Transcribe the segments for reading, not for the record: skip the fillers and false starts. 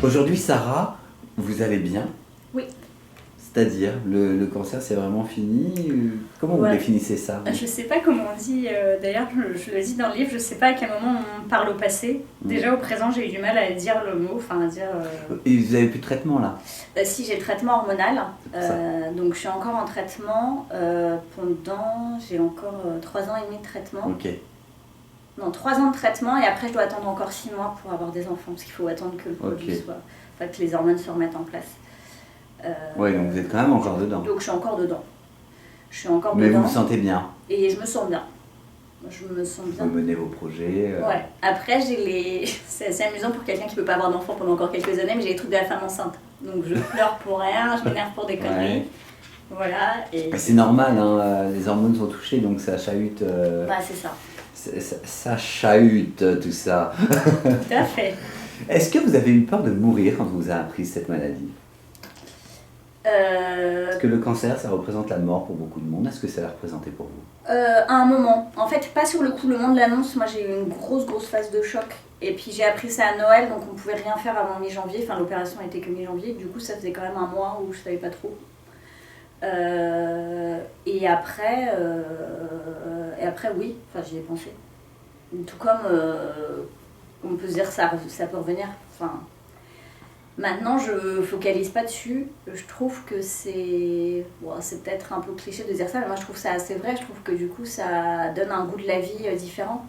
Aujourd'hui, Sarah, vous allez bien? Oui. C'est-à-dire, le cancer, c'est vraiment fini? Comment vous Ouais. définissez ça? Je sais pas comment on dit, d'ailleurs je le dis dans le livre, je sais pas à quel moment on parle au passé. Déjà au présent j'ai eu du mal à dire le mot, enfin à dire... Et vous avez plus de traitement là? Si j'ai le traitement hormonal, donc je suis encore en traitement pendant, j'ai encore 3 ans et demi de traitement. Ok. Non, 3 ans de traitement et après je dois attendre encore 6 mois pour avoir des enfants parce qu'il faut attendre que le produit soit... Enfin que les hormones se remettent en place. Ouais, donc vous êtes quand même encore dedans. Donc je suis encore dedans. Mais vous vous sentez bien? Et je me sens bien. Je me sens bien. Vous menez vos projets. Ouais. Après, c'est assez amusant pour quelqu'un qui peut pas avoir d'enfant pendant encore quelques années, mais j'ai les trucs de la femme enceinte. Donc je pleure pour rien, je m'énerve pour des conneries. Ouais. Voilà. Et... C'est normal, hein, les hormones sont touchées, donc ça chahute. Bah, c'est ça. Ça chahute tout ça. Tout à fait. Est-ce que vous avez eu peur de mourir quand on vous a appris cette maladie? Est-ce que le cancer, ça représente la mort pour beaucoup de monde? Est-ce que ça l'a représenté pour vous? À un moment. En fait, pas sur le coup, le moment de l'annonce, moi j'ai eu une grosse phase de choc. Et puis j'ai appris ça à Noël, donc on pouvait rien faire avant mi-janvier. Enfin, l'opération était que mi-janvier. Du coup, ça faisait quand même un mois où je savais pas trop. Et après, oui, enfin, j'y ai pensé. Tout comme on peut se dire que ça peut revenir. Enfin, maintenant, je focalise pas dessus. Je trouve que c'est peut-être un peu cliché de dire ça, mais moi je trouve ça assez vrai. Je trouve que du coup, ça donne un goût de la vie différent.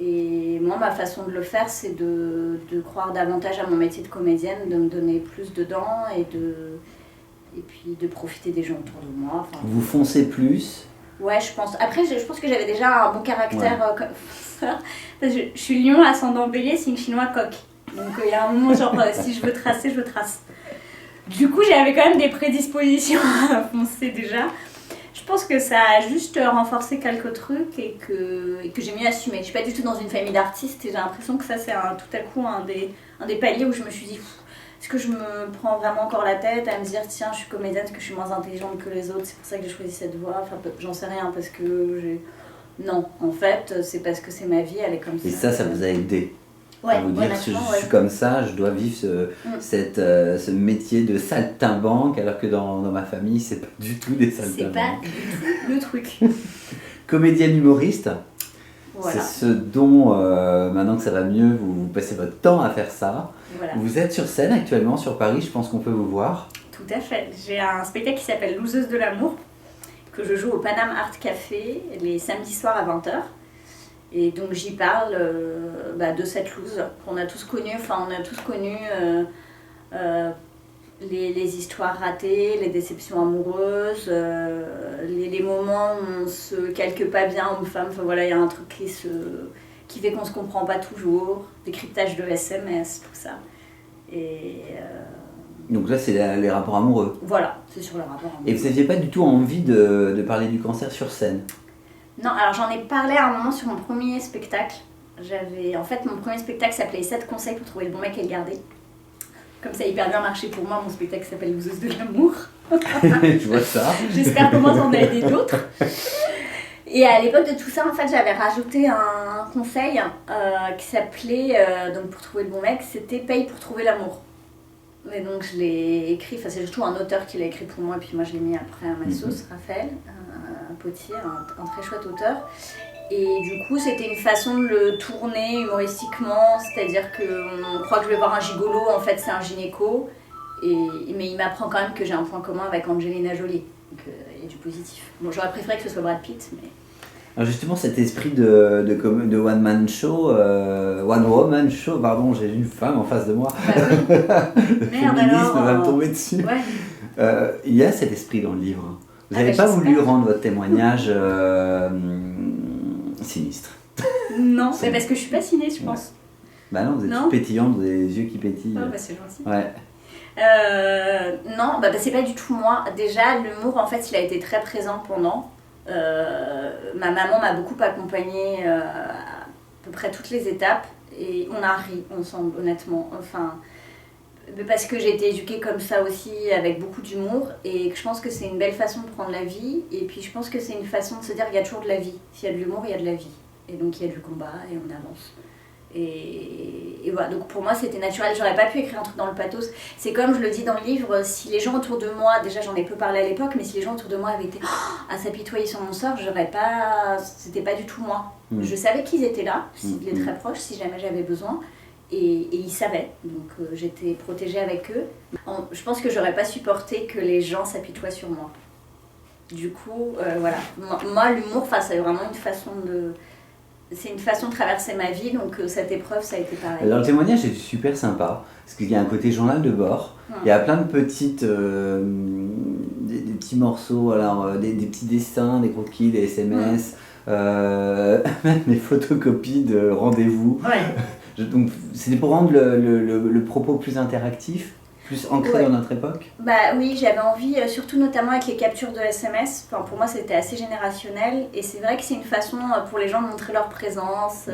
Et moi, ma façon de le faire, c'est de croire davantage à mon métier de comédienne, de me donner plus dedans et puis de profiter des gens autour de moi. Enfin, vous foncez plus? Ouais, je pense. Après, je pense que j'avais déjà un bon caractère comme ça. Parce que je suis lion, ascendant bélier, signe chinois, coq. Donc il y a un moment, genre, si je veux tracer, je trace. Du coup, j'avais quand même des prédispositions à foncer déjà. Je pense que ça a juste renforcé quelques trucs et que j'ai mieux assumé. Je suis pas du tout dans une famille d'artistes et j'ai l'impression que ça, c'est tout à coup un des paliers où je me suis dit... Est-ce que je me prends vraiment encore la tête à me dire tiens je suis comédienne, est-ce que je suis moins intelligente que les autres, c'est pour ça que j'ai choisi cette voie, enfin j'en sais rien parce que j'ai... Non, en fait c'est parce que c'est ma vie, elle est comme ça. Et ça vous a aidé? Ouais, à vous dire je suis comme ça, je dois vivre ce métier de saltimbanque alors que dans ma famille c'est pas du tout des saltimbanques. C'est pas du tout le truc. Comédienne humoriste. Voilà. C'est ce dont, maintenant que ça va mieux, vous passez votre temps à faire ça. Voilà. Vous êtes sur scène actuellement sur Paris, je pense qu'on peut vous voir. Tout à fait. J'ai un spectacle qui s'appelle Loseuse de l'amour, que je joue au Paname Art Café les samedis soirs à 20h. Et donc j'y parle de cette loose qu'on a tous connue. Enfin, on a tous connu les histoires ratées, les déceptions amoureuses, les moments où on se calque pas bien homme-femme. Enfin voilà, il y a un truc qui fait qu'on se comprend pas toujours, décryptage de SMS, tout ça. Et donc là, c'est les rapports amoureux. Voilà, c'est sur les rapports amoureux. Et vous n'aviez pas du tout envie de parler du cancer sur scène? Non, alors j'en ai parlé à un moment sur mon premier spectacle. En fait, mon premier spectacle s'appelait 7 conseils pour trouver le bon mec et le garder. Comme ça a hyper bien marché pour moi, mon spectacle s'appelle Loseuse de l'amour. Je vois ça. J'espère que moi t'en as aidé d'autres. Et à l'époque de tout ça, en fait, j'avais rajouté un conseil qui s'appelait, donc pour trouver le bon mec, c'était paye pour trouver l'amour. Et donc je l'ai écrit, enfin c'est surtout un auteur qui l'a écrit pour moi, et puis moi je l'ai mis après à ma sauce, Raphaël Potier, un très chouette auteur. Et du coup, c'était une façon de le tourner humoristiquement, c'est-à-dire qu'on croit que je vais voir un gigolo, en fait c'est un gynéco, mais il m'apprend quand même que j'ai un point commun avec Angelina Jolie, donc il y a du positif. Bon, j'aurais préféré que ce soit Brad Pitt, mais... Alors justement, cet esprit de one-man show, one-woman show, pardon, j'ai une femme en face de moi. Bah oui. Le Merde, féminisme alors, va me tomber dessus. Ouais. Il y a cet esprit dans le livre. Vous n'avez pas j'espère. voulu rendre votre témoignage sinistre. Non, c'est parce que je suis pas ciné, je pense. Bah non, vous êtes toute pétillante, vous avez les yeux qui pétillent. Oh, bah c'est gentil. Ouais. Non, c'est pas du tout moi. Déjà, l'humour, en fait, il a été très présent pendant. Ma maman m'a beaucoup accompagnée à peu près toutes les étapes. Et on a ri ensemble, honnêtement. Enfin, parce que j'ai été éduquée comme ça aussi, avec beaucoup d'humour. Et que je pense que c'est une belle façon de prendre la vie. Et puis, je pense que c'est une façon de se dire qu'il y a toujours de la vie. S'il y a de l'humour, il y a de la vie. Et donc, il y a du combat et on avance. Et voilà, donc pour moi c'était naturel, j'aurais pas pu écrire un truc dans le pathos. C'est comme je le dis dans le livre, si les gens autour de moi, déjà j'en ai peu parlé à l'époque, mais si les gens autour de moi avaient été à s'apitoyer sur mon sort, j'aurais pas, c'était pas du tout moi. Je savais qu'ils étaient là, les très proches, si jamais j'avais besoin, et ils savaient, donc j'étais protégée avec eux. Je pense que j'aurais pas supporté que les gens s'apitoient sur moi. Du coup, voilà, moi l'humour, c'est vraiment une façon de... C'est une façon de traverser ma vie, donc cette épreuve, ça a été pareil. Alors le témoignage est super sympa, parce qu'il y a un côté journal de bord, il y a plein de petites, des petits morceaux, alors, des petits dessins, des croquis, des SMS, même des photocopies de rendez-vous. Ouais. Donc c'était pour rendre le propos plus interactif, plus ancré dans notre époque. Bah oui, j'avais envie, surtout notamment avec les captures de SMS. Enfin, pour moi, c'était assez générationnel. Et c'est vrai que c'est une façon pour les gens de montrer leur présence.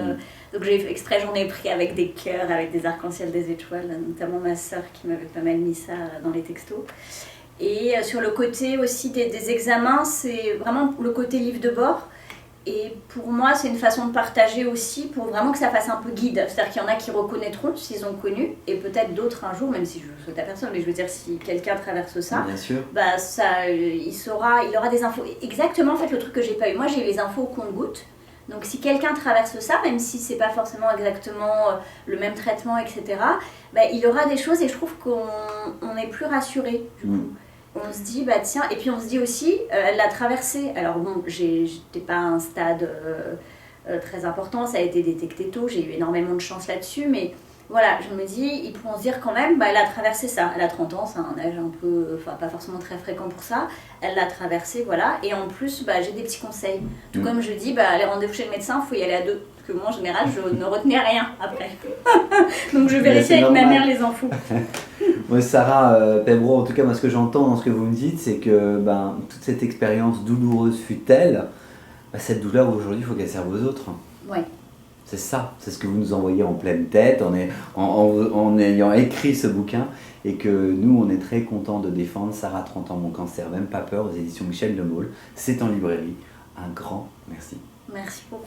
Donc j'ai fait exprès, j'en ai pris avec des cœurs, avec des arcs-en-ciel, des étoiles. Notamment ma sœur qui m'avait pas mal mis ça dans les textos. Et sur le côté aussi des examens, c'est vraiment le côté livre de bord. Et pour moi, c'est une façon de partager aussi pour vraiment que ça fasse un peu guide. C'est-à-dire qu'il y en a qui reconnaîtront s'ils ont connu, et peut-être d'autres un jour, même si je ne souhaite à personne, mais je veux dire, si quelqu'un traverse ça, bien sûr. Bah ça, il aura des infos. Exactement, en fait, le truc que j'ai pas eu. Moi, j'ai eu les infos au compte-gouttes. Donc, si quelqu'un traverse ça, même si c'est pas forcément exactement le même traitement, etc., bah, il aura des choses et je trouve qu'on est plus rassuré, du coup. On se dit, bah tiens, et puis on se dit aussi, elle l'a traversé. Alors bon, j'étais pas à un stade très important, ça a été détecté tôt, j'ai eu énormément de chance là-dessus, mais voilà, je me dis, ils pourront se dire quand même, bah elle a traversé ça. Elle a 30 ans, c'est un âge un peu, enfin pas forcément très fréquent pour ça, elle l'a traversé, voilà, et en plus, bah j'ai des petits conseils. Tout comme je dis, bah les rendez-vous chez le médecin, il faut y aller à deux. Parce que moi, en général, je ne retenais rien après. Donc je vérifie avec ma mère les infos. Ouais, Sarah Pebro, en tout cas, moi, ce que j'entends dans ce que vous me dites, c'est que toute cette expérience douloureuse fut-elle, cette douleur aujourd'hui, il faut qu'elle serve aux autres. Ouais. C'est ça, c'est ce que vous nous envoyez en pleine tête en ayant écrit ce bouquin, et que nous, on est très contents de défendre Sarah, 30 ans, mon cancer, même pas peur, aux éditions Michel de Maulle. C'est en librairie. Un grand merci. Merci beaucoup.